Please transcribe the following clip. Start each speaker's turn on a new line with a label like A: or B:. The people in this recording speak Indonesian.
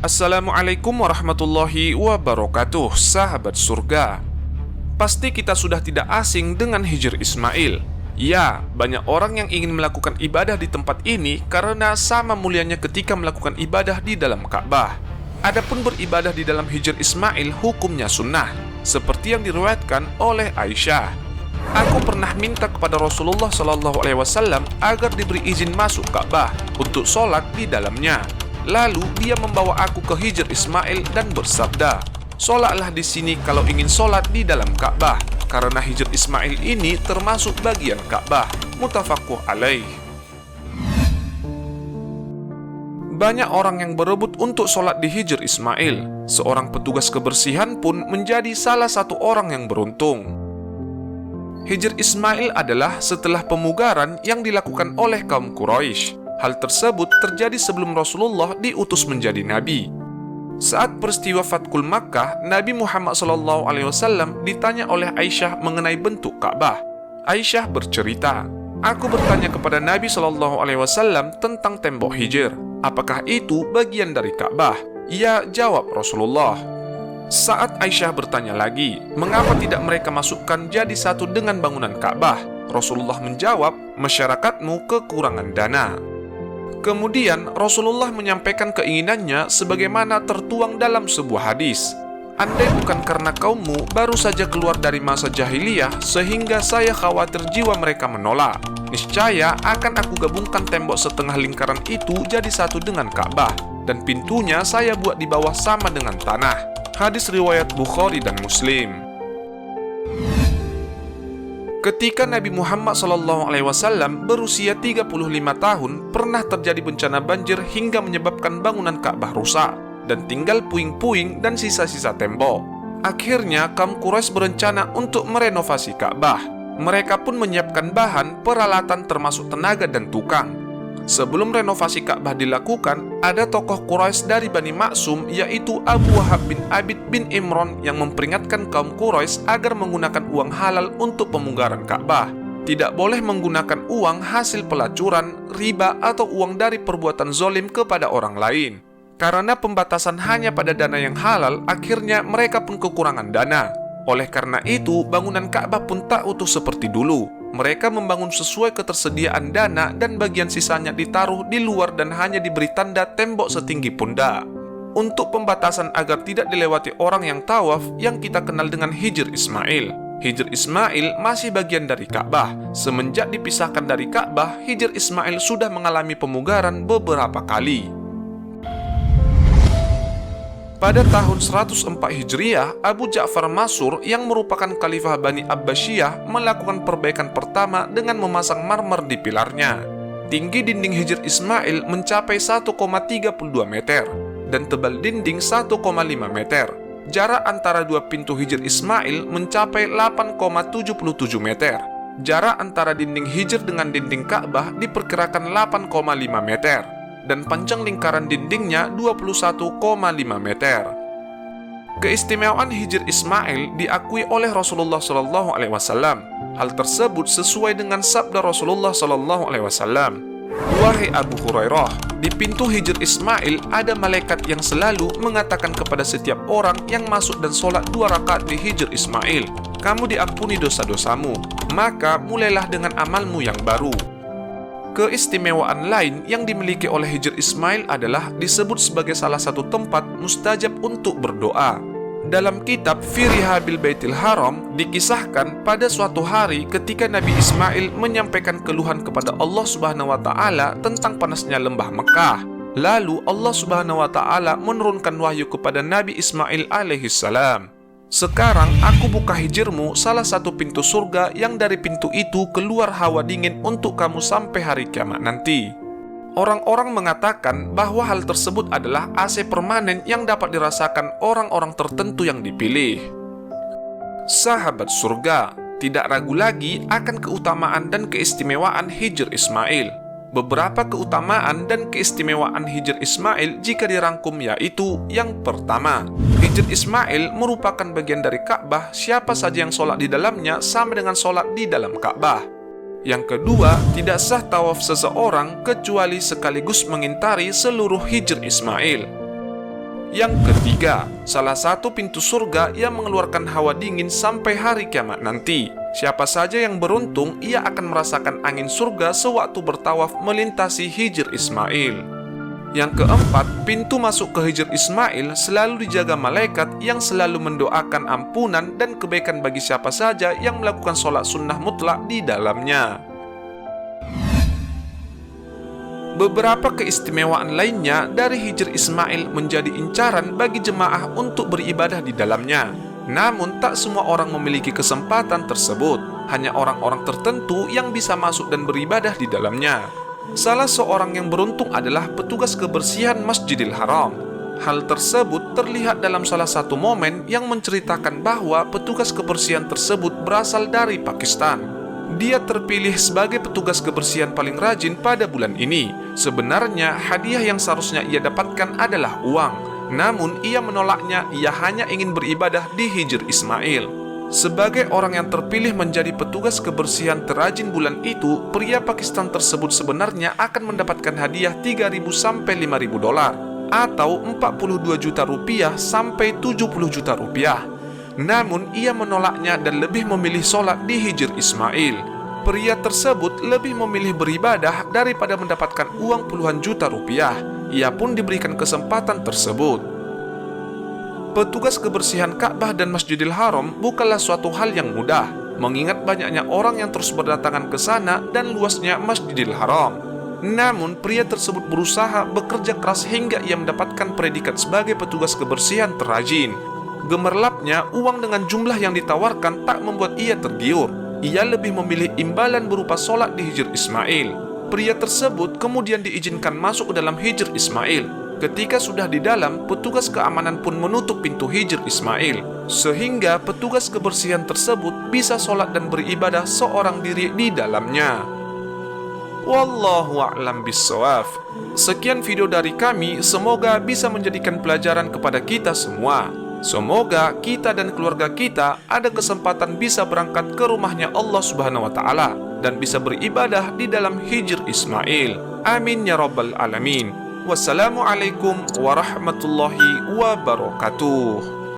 A: Assalamualaikum warahmatullahi wabarakatuh, sahabat surga. Pasti kita sudah tidak asing dengan Hijr Ismail. Ya, banyak orang yang ingin melakukan ibadah di tempat ini karena sama mulianya ketika melakukan ibadah di dalam Ka'bah. Adapun beribadah di dalam Hijr Ismail hukumnya sunnah, seperti yang diriwayatkan oleh Aisyah. Aku pernah minta kepada Rasulullah SAW agar diberi izin masuk Ka'bah untuk sholat di dalamnya. Lalu dia membawa aku ke Hijr Ismail dan bersabda, "Sholatlah di sini kalau ingin sholat di dalam Ka'bah, karena Hijr Ismail ini termasuk bagian Ka'bah." Muttafaqun alaih. Banyak orang yang berebut untuk sholat di Hijr Ismail. Seorang petugas kebersihan pun menjadi salah satu orang yang beruntung. Hijr Ismail adalah setelah pemugaran yang dilakukan oleh kaum Quraisy. Hal tersebut terjadi sebelum Rasulullah diutus menjadi nabi. Saat peristiwa Fathul Makkah, Nabi Muhammad SAW ditanya oleh Aisyah mengenai bentuk Ka'bah. Aisyah bercerita, "Aku bertanya kepada Nabi SAW tentang tembok Hijr. Apakah itu bagian dari Ka'bah?" "Ya," jawab Rasulullah. Saat Aisyah bertanya lagi, "Mengapa tidak mereka masukkan jadi satu dengan bangunan Ka'bah?" Rasulullah menjawab, "Masyarakatmu kekurangan dana." Kemudian Rasulullah menyampaikan keinginannya sebagaimana tertuang dalam sebuah hadis. "Andai bukan karena kaummu baru saja keluar dari masa jahiliyah sehingga saya khawatir jiwa mereka menolak, niscaya akan aku gabungkan tembok setengah lingkaran itu jadi satu dengan Ka'bah, dan pintunya saya buat di bawah sama dengan tanah." Hadis riwayat Bukhari dan Muslim. Ketika Nabi Muhammad SAW berusia 35 tahun, pernah terjadi bencana banjir hingga menyebabkan bangunan Ka'bah rusak dan tinggal puing-puing dan sisa-sisa tembok. Akhirnya kaum Quraisy berencana untuk merenovasi Ka'bah. Mereka pun menyiapkan bahan, peralatan termasuk tenaga dan tukang. Sebelum renovasi Ka'bah dilakukan, ada tokoh Quraisy dari Bani Maksum, yaitu Abu Wahab bin Abid bin Imron, yang memperingatkan kaum Quraisy agar menggunakan uang halal untuk pemugaran Ka'bah. Tidak boleh menggunakan uang hasil pelacuran, riba, atau uang dari perbuatan zolim kepada orang lain. Karena pembatasan hanya pada dana yang halal, akhirnya mereka pun kekurangan dana. Oleh karena itu, bangunan Ka'bah pun tak utuh seperti dulu. Mereka membangun sesuai ketersediaan dana dan bagian sisanya ditaruh di luar dan hanya diberi tanda tembok setinggi pundak. Untuk pembatasan agar tidak dilewati orang yang tawaf yang kita kenal dengan Hijr Ismail. Hijr Ismail masih bagian dari Ka'bah. Semenjak dipisahkan dari Ka'bah, Hijr Ismail sudah mengalami pemugaran beberapa kali. Pada tahun 104 Hijriah, Abu Ja'far Mansur yang merupakan khalifah Bani Abbasiyah melakukan perbaikan pertama dengan memasang marmer di pilarnya. Tinggi dinding Hijr Ismail mencapai 1,32 meter dan tebal dinding 1,5 meter. Jarak antara dua pintu Hijr Ismail mencapai 8,77 meter. Jarak antara dinding Hijr dengan dinding Ka'bah diperkirakan 8,5 meter. Dan panjang lingkaran dindingnya 21,5 meter. Keistimewaan Hijr Ismail diakui oleh Rasulullah SAW. Hal tersebut sesuai dengan sabda Rasulullah SAW. "Wahai Abu Hurairah, di pintu Hijr Ismail ada malaikat yang selalu mengatakan kepada setiap orang yang masuk dan sholat 2 rakaat di Hijr Ismail, 'Kamu diampuni dosa-dosamu, maka mulailah dengan amalmu yang baru.'" Keistimewaan lain yang dimiliki oleh Hijr Ismail adalah disebut sebagai salah satu tempat mustajab untuk berdoa. Dalam kitab Fi Rihabil Baitil Haram dikisahkan pada suatu hari ketika Nabi Ismail menyampaikan keluhan kepada Allah Subhanahu wa taala tentang panasnya lembah Mekah. Lalu Allah Subhanahu wa taala menurunkan wahyu kepada Nabi Ismail alaihi salam. "Sekarang aku buka hijrmu salah satu pintu surga yang dari pintu itu keluar hawa dingin untuk kamu sampai hari kiamat nanti." Orang-orang mengatakan bahwa hal tersebut adalah AC permanen yang dapat dirasakan orang-orang tertentu yang dipilih. Sahabat surga, tidak ragu lagi akan keutamaan dan keistimewaan Hijr Ismail. Beberapa keutamaan dan keistimewaan Hijr Ismail jika dirangkum yaitu: yang pertama, Hijr Ismail merupakan bagian dari Ka'bah. Siapa saja yang sholat di dalamnya sama dengan sholat di dalam Ka'bah. Yang kedua, tidak sah tawaf seseorang kecuali sekaligus mengintari seluruh Hijr Ismail. Yang ketiga, salah satu pintu surga yang mengeluarkan hawa dingin sampai hari kiamat nanti. Siapa saja yang beruntung, ia akan merasakan angin surga sewaktu bertawaf melintasi Hijr Ismail. Yang keempat, pintu masuk ke Hijr Ismail selalu dijaga malaikat yang selalu mendoakan ampunan dan kebaikan bagi siapa saja yang melakukan sholat sunnah mutlak di dalamnya. Beberapa keistimewaan lainnya dari Hijr Ismail menjadi incaran bagi jemaah untuk beribadah di dalamnya. Namun tak semua orang memiliki kesempatan tersebut. Hanya orang-orang tertentu yang bisa masuk dan beribadah di dalamnya. Salah seorang yang beruntung adalah petugas kebersihan Masjidil Haram. Hal tersebut terlihat dalam salah satu momen yang menceritakan bahwa petugas kebersihan tersebut berasal dari Pakistan. Dia terpilih sebagai petugas kebersihan paling rajin pada bulan ini. Sebenarnya hadiah yang seharusnya ia dapatkan adalah uang. Namun ia menolaknya, ia hanya ingin beribadah di Hijr Ismail. Sebagai orang yang terpilih menjadi petugas kebersihan terrajin bulan itu, pria Pakistan tersebut sebenarnya akan mendapatkan hadiah 3.000 sampai 5.000 dolar atau 42 juta rupiah sampai 70 juta rupiah. Namun ia menolaknya dan lebih memilih sholat di Hijr Ismail. Pria tersebut lebih memilih beribadah daripada mendapatkan uang puluhan juta rupiah. Ia pun diberikan kesempatan tersebut. Petugas kebersihan Ka'bah dan Masjidil Haram bukanlah suatu hal yang mudah, mengingat banyaknya orang yang terus berdatangan ke sana dan luasnya Masjidil Haram. Namun pria tersebut berusaha bekerja keras hingga ia mendapatkan predikat sebagai petugas kebersihan terrajin. Gemerlapnya uang dengan jumlah yang ditawarkan tak membuat ia tergiur. Ia lebih memilih imbalan berupa sholat di Hijr Ismail. Pria tersebut kemudian diizinkan masuk ke dalam Hijr Ismail. Ketika sudah di dalam, petugas keamanan pun menutup pintu Hijr Ismail, sehingga petugas kebersihan tersebut bisa sholat dan beribadah seorang diri di dalamnya. Wallahu a'lam bissawab. Sekian video dari kami, semoga bisa menjadikan pelajaran kepada kita semua. Semoga kita dan keluarga kita ada kesempatan bisa berangkat ke rumahnya Allah Subhanahu wa Ta'ala dan bisa beribadah di dalam Hijr Ismail. Amin ya rabbal alamin. Wassalamualaikum warahmatullahi wabarakatuh.